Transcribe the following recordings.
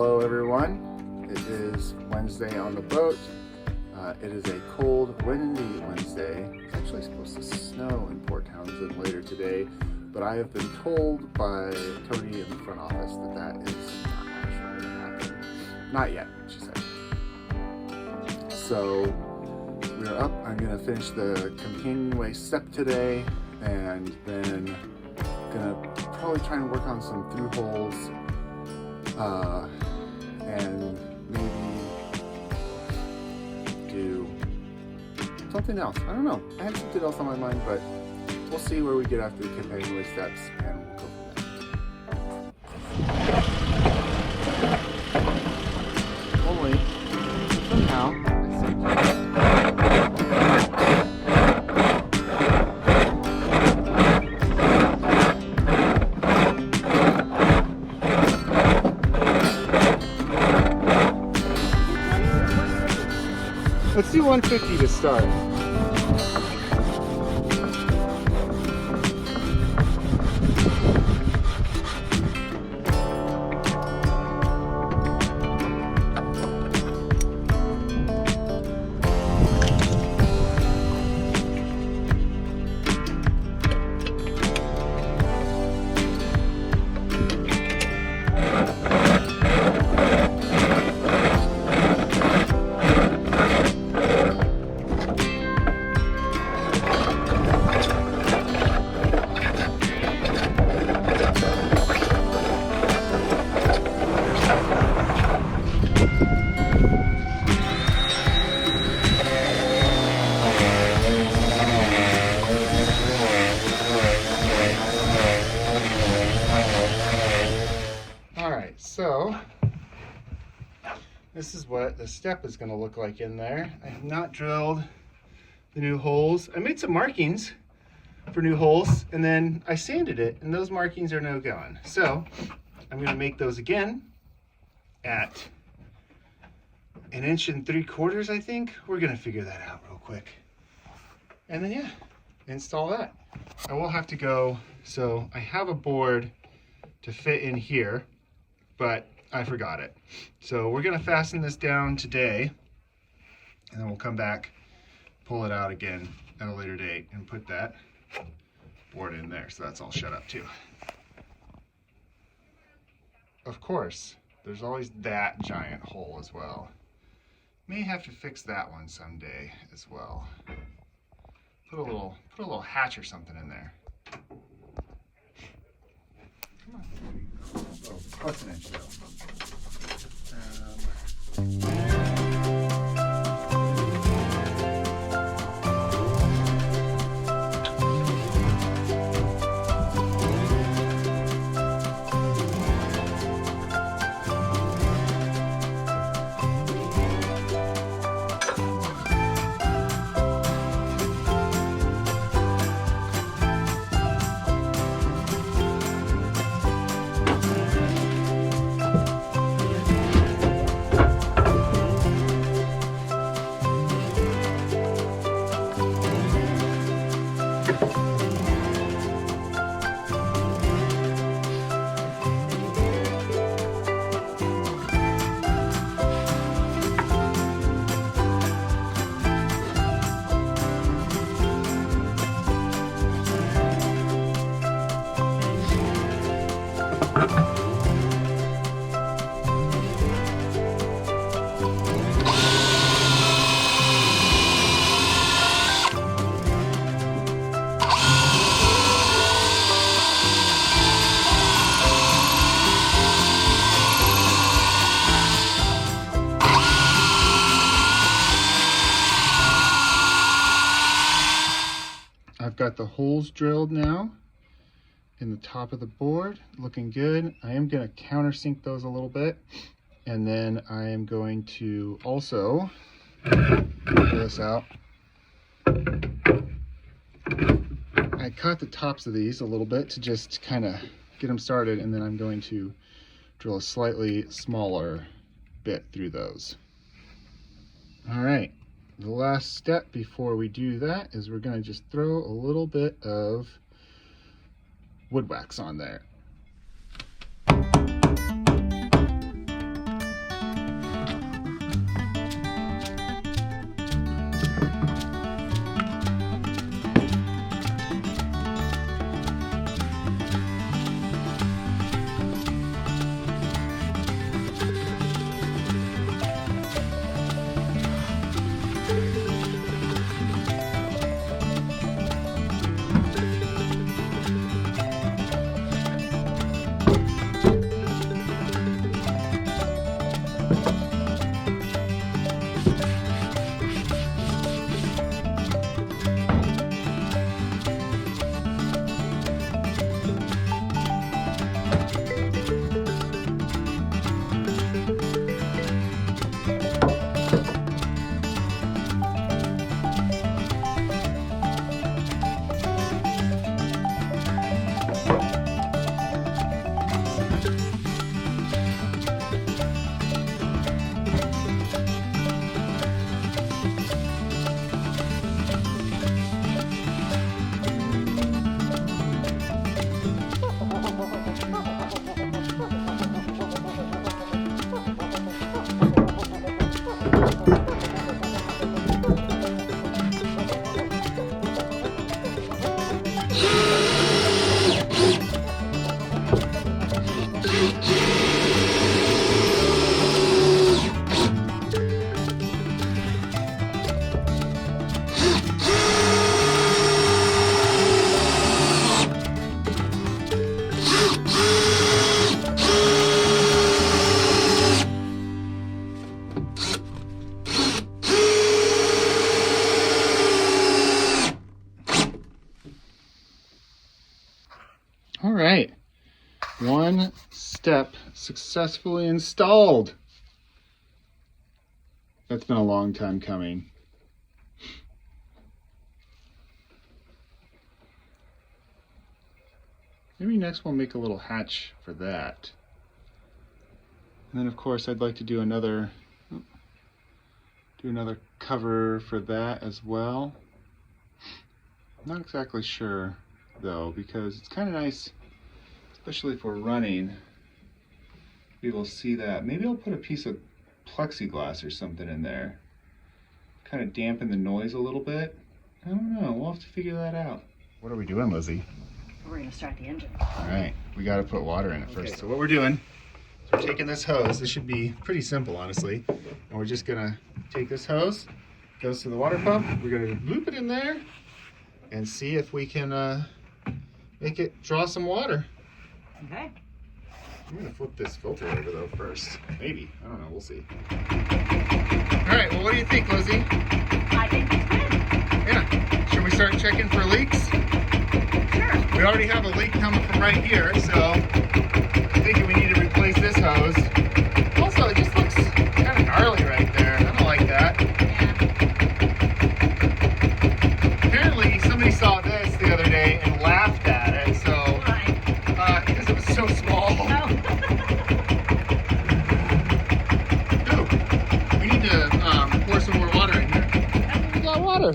Hello everyone, it is Wednesday on the boat. It is a cold, windy Wednesday. It's actually supposed to snow in Port Townsend later today, but I have been told by Tony in the front office that that is not actually going to happen. Not yet, she said. So we're up. I'm going to finish the companionway step today, and then going to probably try and work on some through holes and maybe do something else. I don't know. I had something else on my mind, but we'll see where we get after the companionway steps, and we'll go from there. Only somehow let's do 150 to start. So this is what the step is going to look like in there. I have not drilled the new holes. I made some markings for new holes, and then I sanded it, and those markings are now gone. So I'm going to make those again at 1 3/4 inches, I think. We're going to figure that out real quick. And then, yeah, install that. I will have to go, so I have a board to fit in here, but I forgot it. So we're gonna fasten this down today, and then we'll come back, pull it out again at a later date, and put that board in there. So that's all shut up too. Of course, there's always that giant hole as well. May have to fix that one someday as well. Put a little hatch or something in there. Come on. Oh, what's an inch though? I've got the holes drilled now in the top of the board, looking good. I am going to countersink those a little bit, and then I am going to also figure this out. I cut the tops of these a little bit to just kind of get them started, and then I'm going to drill a slightly smaller bit through those. All right. The last step before we do that is we're going to just throw a little bit of wood wax on there. One step successfully installed. That's been a long time coming. Maybe next we'll make a little hatch for that. And then of course I'd like to do another cover for that as well. I'm not exactly sure though, because it's kind of nice, especially if we're running, be able to see that. Maybe I'll put a piece of plexiglass or something in there, kind of dampen the noise a little bit. I don't know, we'll have to figure that out. What are we doing, Lizzie? We're gonna start the engine. All right, we got to put water in it first. So what we're doing is we're taking this hose. This should be pretty simple, honestly. And we're just gonna take this hose, goes to the water pump. We're gonna loop it in there and see if we can make it draw some water. Okay. I'm gonna flip this filter over though first. Maybe, I don't know, we'll see. All right, well, what do you think, Lizzie? I think it's good. Yeah, should we start checking for leaks? Sure. We already have a leak coming from right here, so I'm thinking we need to replace this hose. Also, it just looks kind of gnarly right there. I don't like that. Yeah. Apparently, somebody saw this the other day and laughed at it, so Why? because it was so small. Oh. Ooh, we need to pour some more water in here. We got water.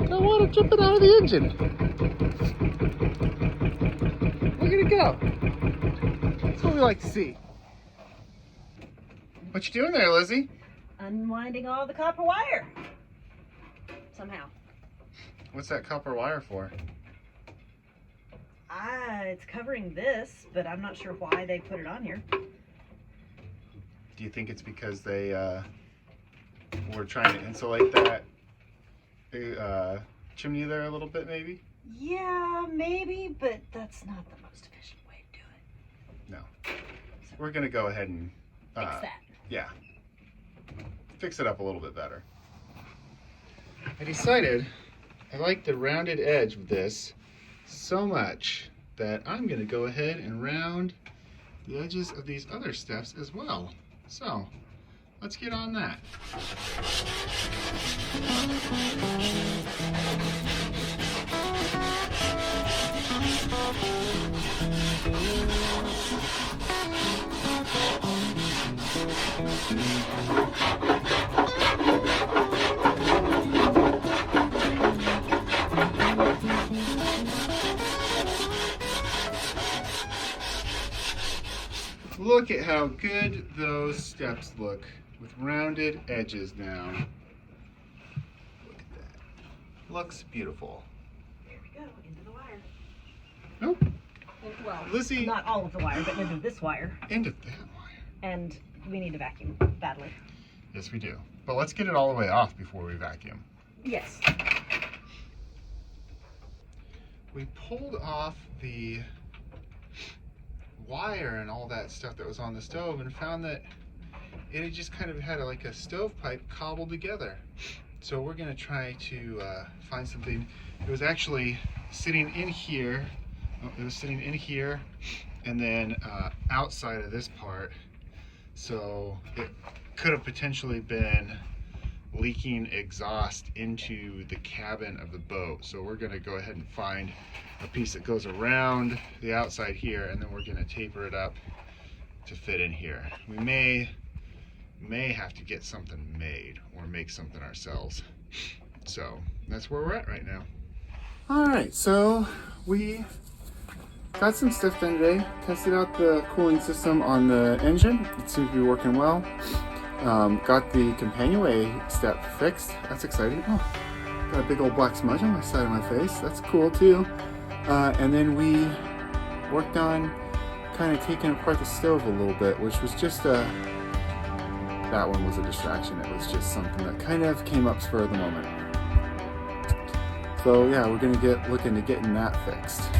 Got water dripping out of the engine. Look at it go. That's what we like to see. What you doing there, Lizzie? Unwinding all the copper wire. Somehow. What's that copper wire for? It's covering this, but I'm not sure why they put it on here. Do you think it's because they were trying to insulate that chimney there a little bit, maybe? Yeah, maybe, but that's not the most efficient way to do it. No. We're going to go ahead and Fix that. Yeah. Fix it up a little bit better. I decided I like the rounded edge of this so much that I'm going to go ahead and round the edges of these other steps as well. So, let's get on that. Look at how good those steps look with rounded edges now. Look at that. Looks beautiful. There we go, into the wire. Nope. Well, Lizzie, not all of the wire, but into this wire. end of that wire. And we need to vacuum badly. Yes, we do. But let's get it all the way off before we vacuum. Yes. We pulled off the wire and all that stuff that was on the stove and found that it had just kind of had like a stovepipe cobbled together. So we're going to try to find something. It was actually sitting in here. It was sitting in here and then outside of this part. So it could have potentially been leaking exhaust into the cabin of the boat. So we're going to go ahead and find a piece that goes around the outside here, and then we're going to taper it up to fit in here. We may have to get something made or make something ourselves. So that's where we're at right now. All right, so we got some stuff done today. Tested out the cooling system on the engine. It seems to be working well. Got the companionway step fixed. That's exciting. Oh, got a big old black smudge on my side of my face. That's cool too. And then we worked on kind of taking apart the stove a little bit, which was just that one was a distraction. It was just something that kind of came up spur of the moment. So yeah, we're gonna get looking to getting that fixed.